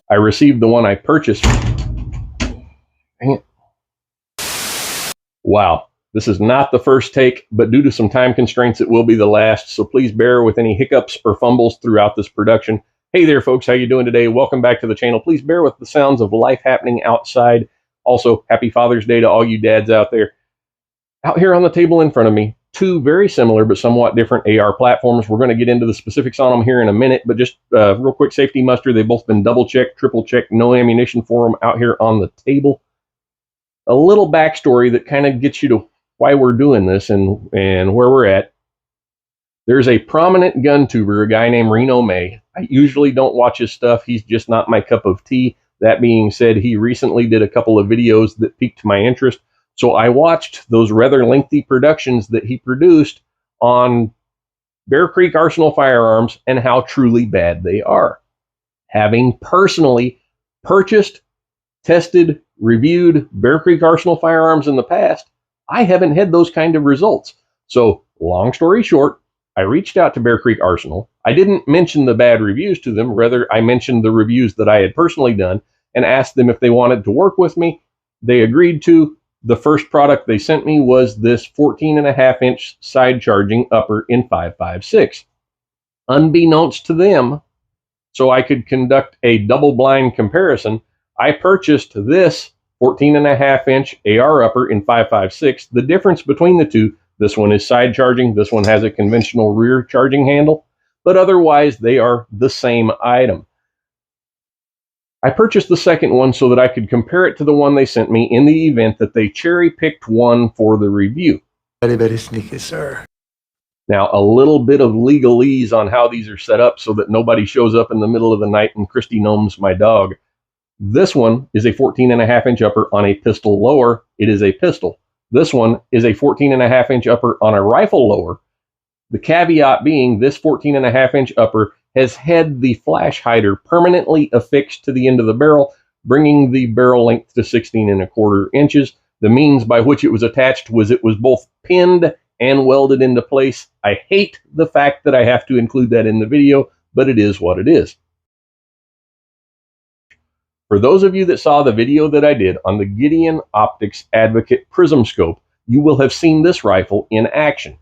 I received the one I purchased. Dang it. Wow, this is not the first take, but due to some time constraints, it will be the last, so please bear with any hiccups or fumbles throughout this production. Hey there, folks, how you doing today? Welcome back to the channel. Please bear with the sounds of life happening outside. Also, happy Father's Day to all you dads out there. Out here on the table in front of me, two very similar but somewhat different AR platforms. We're going to get into the specifics on them here in a minute, but just real quick safety muster. They've both been double-checked, triple-checked, no ammunition for them out here on the table. A little backstory that kind of gets you to why we're doing this and where we're at. There's a prominent gun tuber, a guy named Reno May. I usually don't watch his stuff. He's just not my cup of tea. That being said, he recently did a couple of videos that piqued my interest. So I watched those rather lengthy productions that he produced on Bear Creek Arsenal firearms and how truly bad they are. Having personally purchased, tested, reviewed Bear Creek Arsenal firearms in the past, I haven't had those kind of results. So long story short, I reached out to Bear Creek Arsenal. I didn't mention the bad reviews to them. Rather, I mentioned the reviews that I had personally done and asked them if they wanted to work with me. They agreed to. The first product they sent me was this 14.5-inch side charging upper in 5.56. Unbeknownst to them, so I could conduct a double-blind comparison, I purchased this 14.5-inch AR upper in 5.56. The difference between the two, this one is side charging, this one has a conventional rear charging handle, but otherwise they are the same item. I purchased the second one so that I could compare it to the one they sent me in the event that they cherry-picked one for the review. Very, very sneaky, sir. Now, a little bit of legalese on how these are set up so that nobody shows up in the middle of the night and Christy gnomes my dog. This one is a 14.5-inch upper on a pistol lower. It is a pistol. This one is a 14.5-inch upper on a rifle lower. The caveat being this 14.5-inch upper has had the flash hider permanently affixed to the end of the barrel, bringing the barrel length to 16.25 inches. The means by which it was attached was it was both pinned and welded into place. I hate the fact that I have to include that in the video, but it is what it is. For those of you that saw the video that I did on the Gideon Optics Advocate Prism Scope, you will have seen this rifle in action.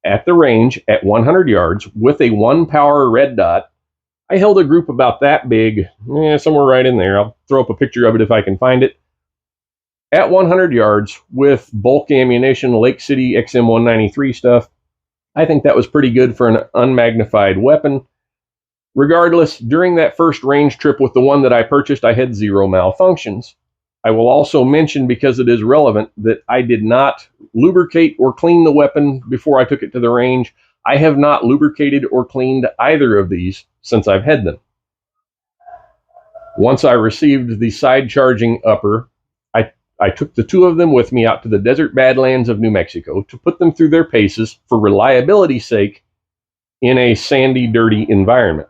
At the range at 100 yards with a 1-power red dot, I held a group about that big, somewhere right in there. I'll throw up a picture of it if I can find it. At 100 yards with bulk ammunition, Lake City XM193 stuff, I think that was pretty good for an unmagnified weapon. Regardless, during that first range trip with the one that I purchased, I had 0 malfunctions. I will also mention, because it is relevant, that I did not lubricate or clean the weapon before I took it to the range. I have not lubricated or cleaned either of these since I've had them. Once I received the side charging upper, I took the two of them with me out to the desert badlands of New Mexico to put them through their paces for reliability's sake in a sandy, dirty environment.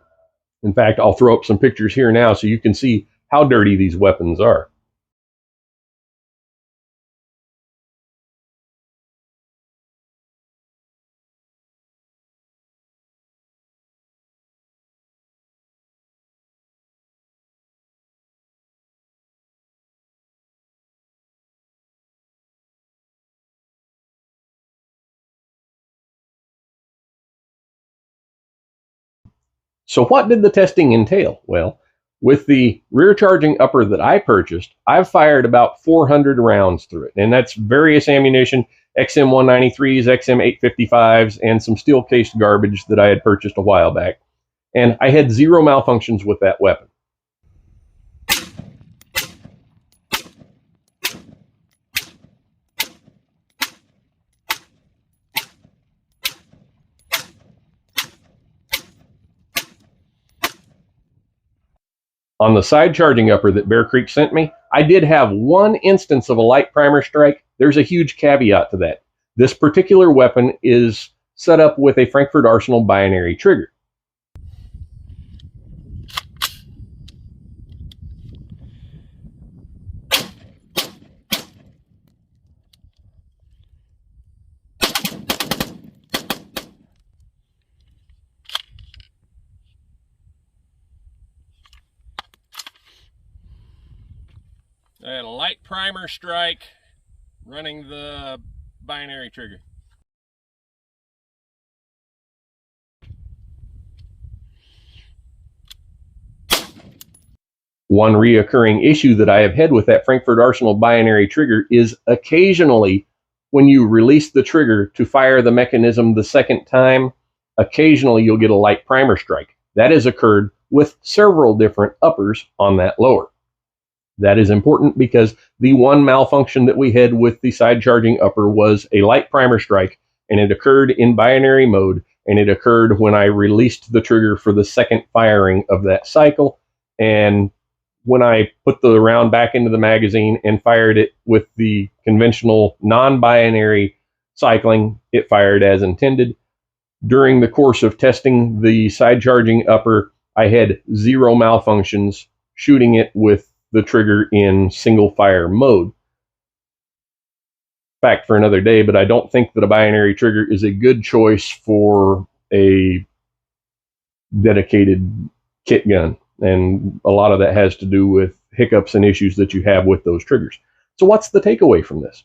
In fact, I'll throw up some pictures here now so you can see how dirty these weapons are. So what did the testing entail? Well, with the rear charging upper that I purchased, I've fired about 400 rounds through it. And that's various ammunition, XM193s, XM855s, and some steel-cased garbage that I had purchased a while back. And I had 0 malfunctions with that weapon. On the side charging upper that Bear Creek sent me, I did have one instance of a light primer strike. There's a huge caveat to that. This particular weapon is set up with a Frankford Arsenal binary trigger. I had a light primer strike running the binary trigger. One reoccurring issue that I have had with that Frankford Arsenal binary trigger is occasionally when you release the trigger to fire the mechanism the second time, occasionally you'll get a light primer strike. That has occurred with several different uppers on that lower. That is important because the one malfunction that we had with the side charging upper was a light primer strike, and it occurred in binary mode, and it occurred when I released the trigger for the second firing of that cycle. And when I put the round back into the magazine and fired it with the conventional non-binary cycling, it fired as intended. During the course of testing the side charging upper, I had zero malfunctions shooting it with the trigger in single fire mode. Fact for another day, but I don't think that a binary trigger is a good choice for a dedicated kit gun. And a lot of that has to do with hiccups and issues that you have with those triggers. So what's the takeaway from this?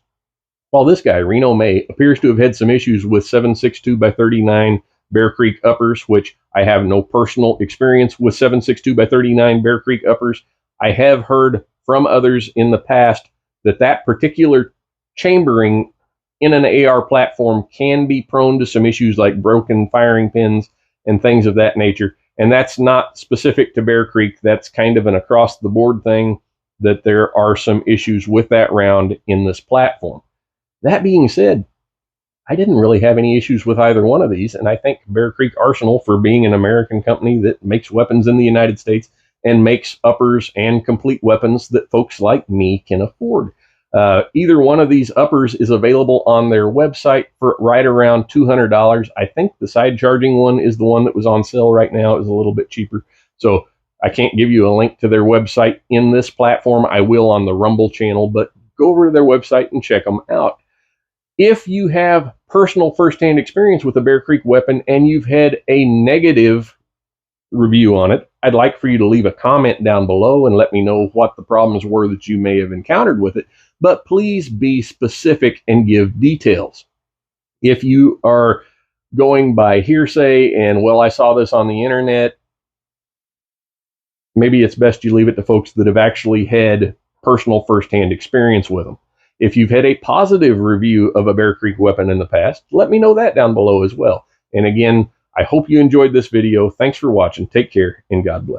Well, this guy, Reno May, appears to have had some issues with 7.62x39 Bear Creek uppers, which I have no personal experience with 7.62x39 Bear Creek uppers. I have heard from others in the past that that particular chambering in an AR platform can be prone to some issues like broken firing pins and things of that nature. And that's not specific to Bear Creek. That's kind of an across-the-board thing, that there are some issues with that round in this platform. That being said, I didn't really have any issues with either one of these, and I thank Bear Creek Arsenal for being an American company that makes weapons in the United States and makes uppers and complete weapons that folks like me can afford. Either one of these uppers is available on their website for right around $200. I think the side charging one is the one that was on sale right now. It was a little bit cheaper. So I can't give you a link to their website in this platform. I will on the Rumble channel, but go over to their website and check them out. If you have personal firsthand experience with a Bear Creek weapon and you've had a negative review on it, I'd like for you to leave a comment down below and let me know what the problems were that you may have encountered with it. But please be specific and give details. If you are going by hearsay and, well, I saw this on the internet, maybe it's best you leave it to folks that have actually had personal firsthand experience with them. If you've had a positive review of a Bear Creek weapon in the past, let me know that down below as well. And again, I hope you enjoyed this video. Thanks for watching. Take care, and God bless.